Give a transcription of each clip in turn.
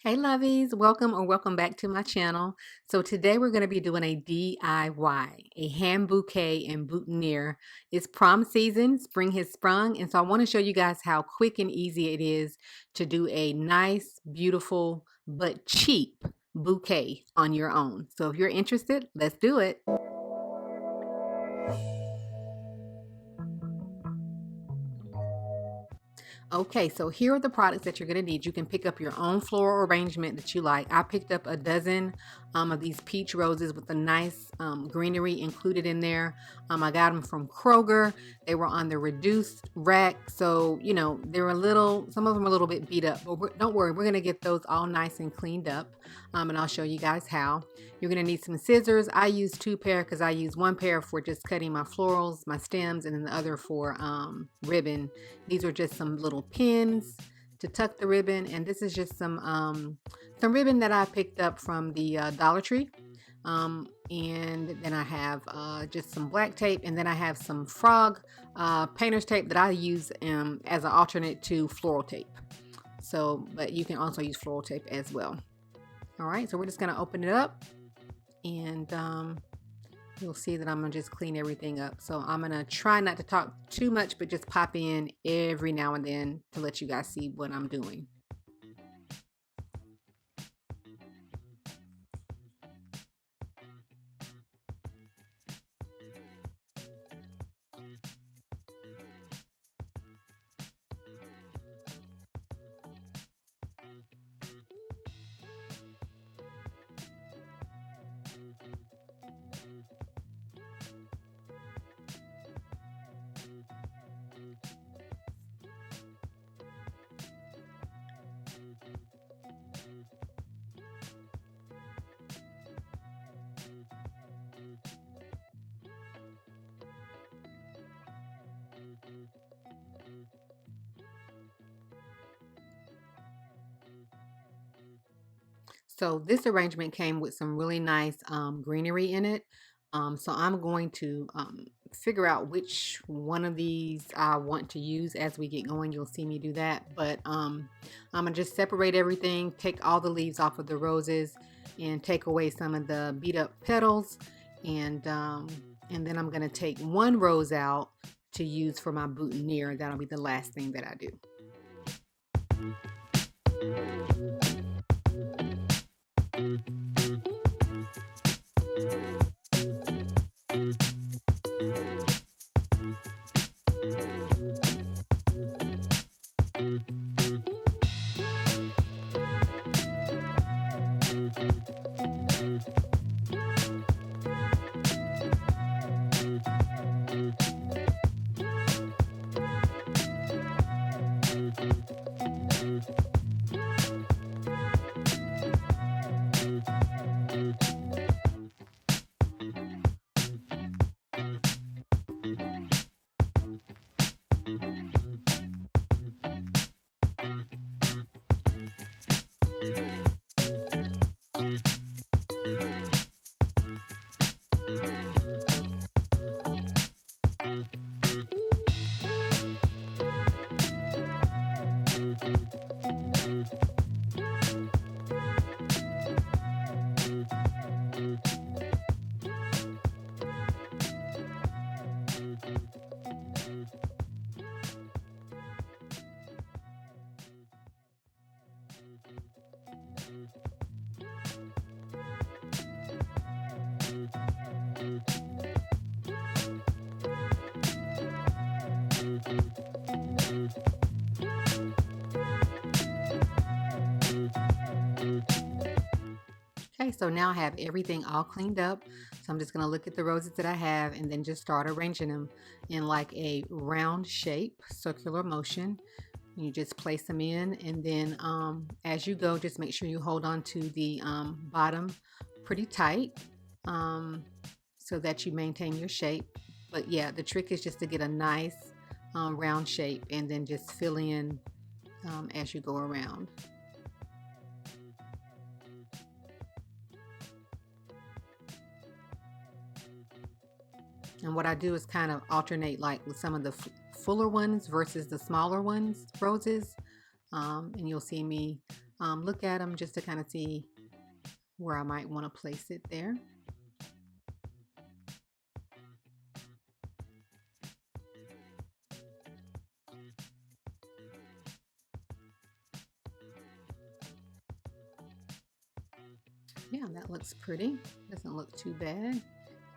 Hey lovies, welcome or welcome back to my channel. So today we're going to be doing a DIY, a hand bouquet and boutonniere. It's prom season, spring has sprung, and so I want to show you guys how quick and easy it is to do a nice, beautiful, but cheap bouquet on your own. So if you're interested, let's do it. Okay, so here are the products that you're going to need. You can pick up your own floral arrangement that you like. I picked up a dozen of these peach roses with a nice greenery included in there. I got them from Kroger. They were on the reduced rack, so you know they're some of them are a little bit beat up, but don't worry, we're going to get those all nice and cleaned up, and I'll show you guys how. You're going to need some scissors. I use two pair because I use one pair for just cutting my florals, my stems, and then the other for ribbon. These are just some little pins to tuck the ribbon, and this is just some ribbon that I picked up from the Dollar Tree. And then I have just some black tape, and then I have some frog painter's tape that I use as an alternate to floral tape. So, but you can also use floral tape as well. All right, so we're just going to open it up, and you'll see that I'm going to just clean everything up. So I'm going to try not to talk too much, but just pop in every now and then to let you guys see what I'm doing. So this arrangement came with some really nice greenery in it. So I'm going to figure out which one of these I want to use as we get going. You'll see me do that. But I'm going to just separate everything, take all the leaves off of the roses, and take away some of the beat up petals. And then I'm going to take one rose out to use for my boutonniere. That'll be the last thing that I do. Okay, so now I have everything all cleaned up. So I'm just going to look at the roses that I have and then just start arranging them in like a round shape, circular motion. You just place them in, and then as you go, just make sure you hold on to the bottom pretty tight so that you maintain your shape. But yeah, the trick is just to get a nice round shape and then just fill in as you go around. And what I do is kind of alternate, like with some of the fuller ones versus the smaller ones, roses. And you'll see me look at them just to kind of see where I might want to place it there. Yeah, that looks pretty. Doesn't look too bad.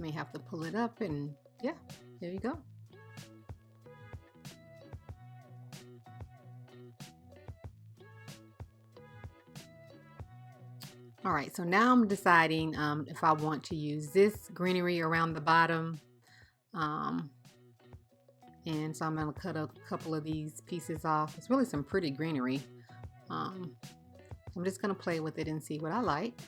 May have to pull it up, and yeah, there you go. All right, so now I'm deciding if I want to use this greenery around the bottom. And so I'm going to cut a couple of these pieces off. It's really some pretty greenery. I'm just going to play with it and see what I like.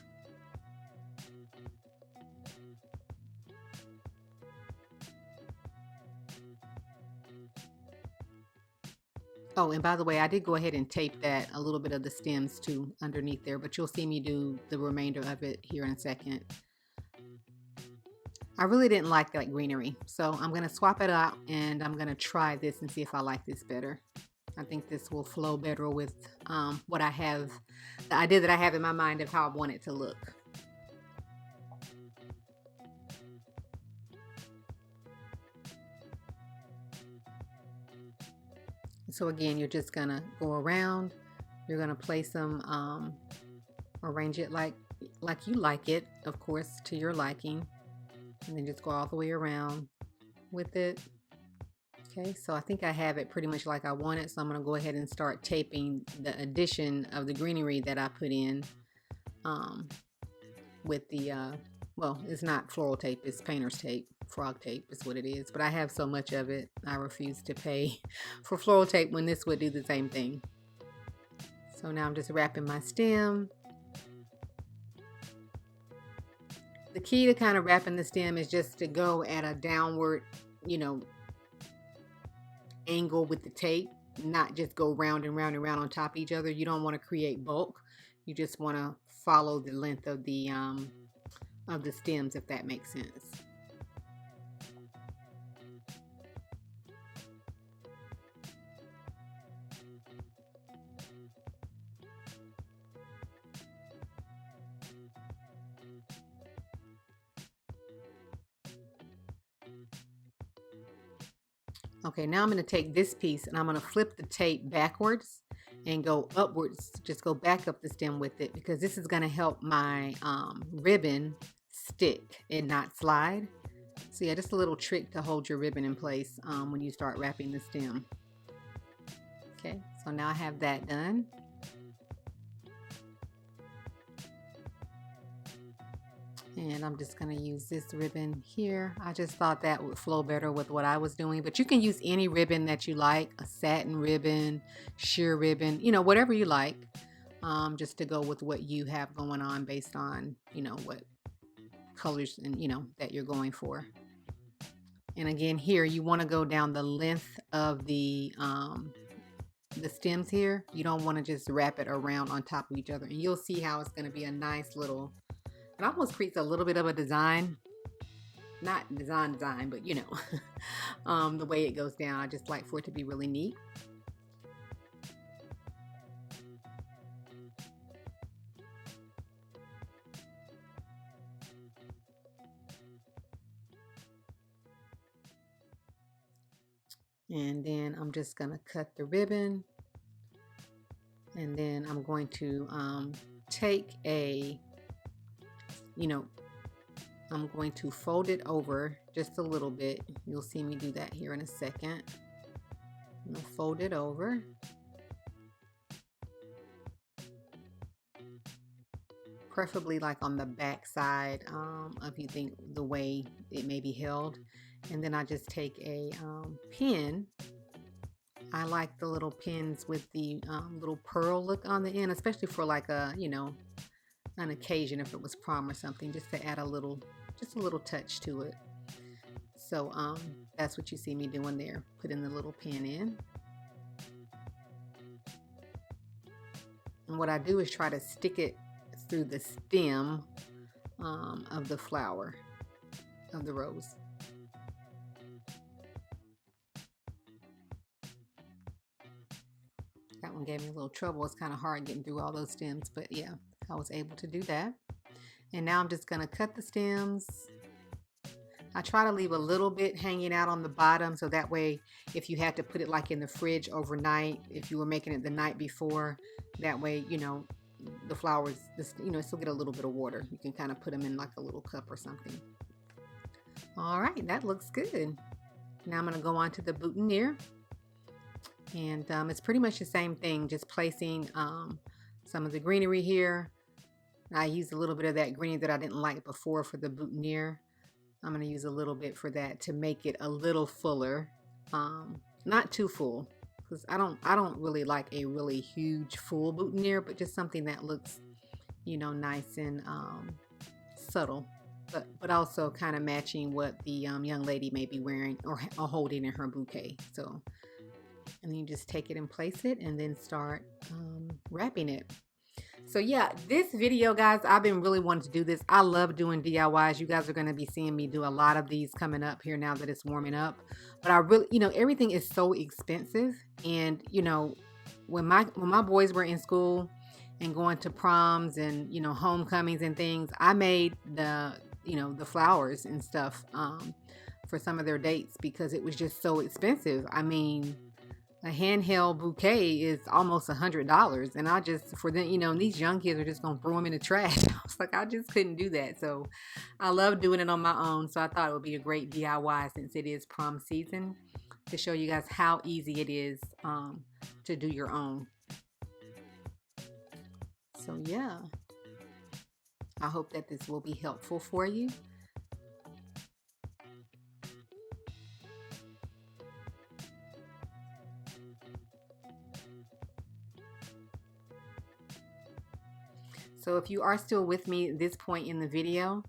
Oh, and by the way, I did go ahead and tape that, a little bit of the stems too underneath there, but you'll see me do the remainder of it here in a second. I really didn't like that greenery, so I'm going to swap it out and I'm going to try this and see if I like this better. I think this will flow better with what I have, the idea that I have in my mind of how I want it to look. So again, you're just gonna go around, you're gonna place them, arrange it like you like it, of course, to your liking, and then just go all the way around with it. Okay, so I think I have it pretty much like I want it, so I'm gonna go ahead and start taping the addition of the greenery that I put in with the, well, it's not floral tape, it's painter's tape. Frog tape is what it is, but I have so much of it, I refuse to pay for floral tape when this would do the same thing. So now I'm just wrapping my stem. The key to kind of wrapping the stem is just to go at a downward, you know, angle with the tape, not just go round and round and round on top of each other. You don't want to create bulk. You just want to follow the length of the stems, if that makes sense. Okay, now I'm going to take this piece and I'm going to flip the tape backwards and go upwards. Just go back up the stem with it, because this is going to help my ribbon stick and not slide. So yeah, just a little trick to hold your ribbon in place when you start wrapping the stem. Okay, so now I have that done. And I'm just going to use this ribbon here. I just thought that would flow better with what I was doing, but you can use any ribbon that you like, a satin ribbon, sheer ribbon, you know, whatever you like, just to go with what you have going on based on, you know, what colors and, you know, that you're going for. And again, here you want to go down the length of the stems here. You don't want to just wrap it around on top of each other, and you'll see how it's going to be a nice little, it almost creates a little bit of a design, not design, but you know, the way it goes down. I just like for it to be really neat. And then I'm just gonna cut the ribbon, and then I'm going to take a, you know, I'm going to fold it over just a little bit. You'll see me do that here in a second. I'm gonna fold it over. Preferably like on the back side, if you think the way it may be held. And then I just take a pin. I like the little pins with the little pearl look on the end, especially for like a, you know, an occasion, if it was prom or something, just to add a little, just a little touch to it. So that's what you see me doing there, putting the little pin in. And what I do is try to stick it through the stem of the flower, of the rose. That one gave me a little trouble. It's kind of hard getting through all those stems, but yeah, I was able to do that. And now I'm just gonna cut the stems. I try to leave a little bit hanging out on the bottom, so that way if you had to put it like in the fridge overnight, if you were making it the night before, that way, you know, the flowers, you know, still get a little bit of water. You can kind of put them in like a little cup or something. All right, that looks good. Now I'm going to go on to the boutonniere, and it's pretty much the same thing, just placing some of the greenery here. I used a little bit of that greenery that I didn't like before for the boutonniere. I'm going to use a little bit for that to make it a little fuller, not too full, because I don't really like a really huge full boutonniere, but just something that looks, you know, nice and subtle, but also kind of matching what the young lady may be wearing or holding in her bouquet. So, and then you just take it and place it, and then start wrapping it. So yeah, this video, guys, I've been really wanting to do this. I love doing DIYs. You guys are going to be seeing me do a lot of these coming up here now that it's warming up. But I really, you know, everything is so expensive. And, you know, when my boys were in school and going to proms and, you know, homecomings and things, I made the, you know, the flowers and stuff for some of their dates because it was just so expensive. I mean, a handheld bouquet is almost $100, and I just, for them, you know, these young kids are just gonna throw them in the trash. I was like, I just couldn't do that. So I love doing it on my own. So I thought it would be a great DIY since it is prom season, to show you guys how easy it is to do your own. So yeah, I hope that this will be helpful for you. So if you are still with me at this point in the video,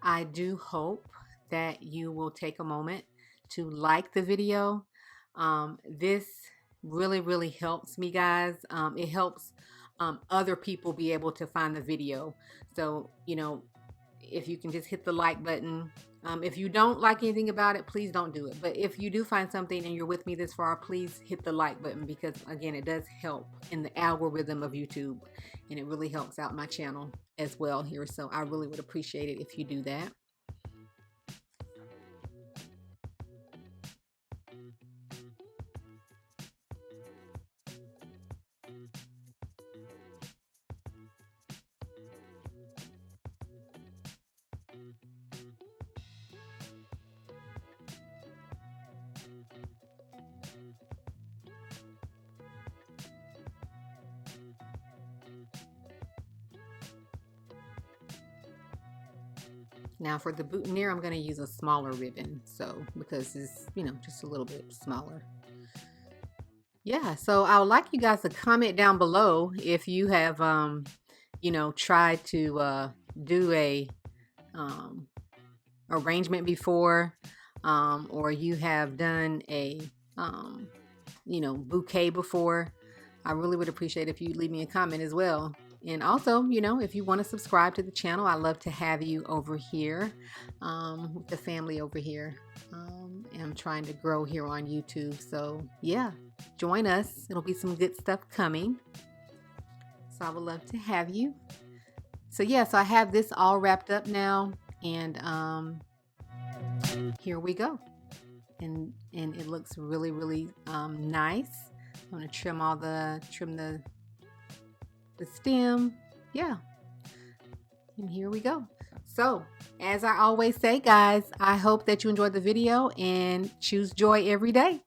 I do hope that you will take a moment to like the video. This really helps me, guys. It helps other people be able to find the video. So, you know, if you can just hit the like button. If you don't like anything about it, please don't do it. But if you do find something and you're with me this far, please hit the like button, because again, it does help in the algorithm of YouTube, and it really helps out my channel as well here. So I really would appreciate it if you do that. Now for the boutonniere, I'm going to use a smaller ribbon, so because it's, you know, just a little bit smaller. Yeah, so I would like you guys to comment down below if you have, you know, tried to do a arrangement before, or you have done a, you know, bouquet before. I really would appreciate if you leave me a comment as well. And also, you know, if you want to subscribe to the channel, I'd love to have you over here with the family over here. And I'm trying to grow here on YouTube. So yeah, join us. It'll be some good stuff coming. So I would love to have you. So yeah, so I have this all wrapped up now. And here we go. And it looks really nice. I'm going to trim the stem. Yeah, and here we go. So as I always say, guys, I hope that you enjoyed the video and choose joy every day.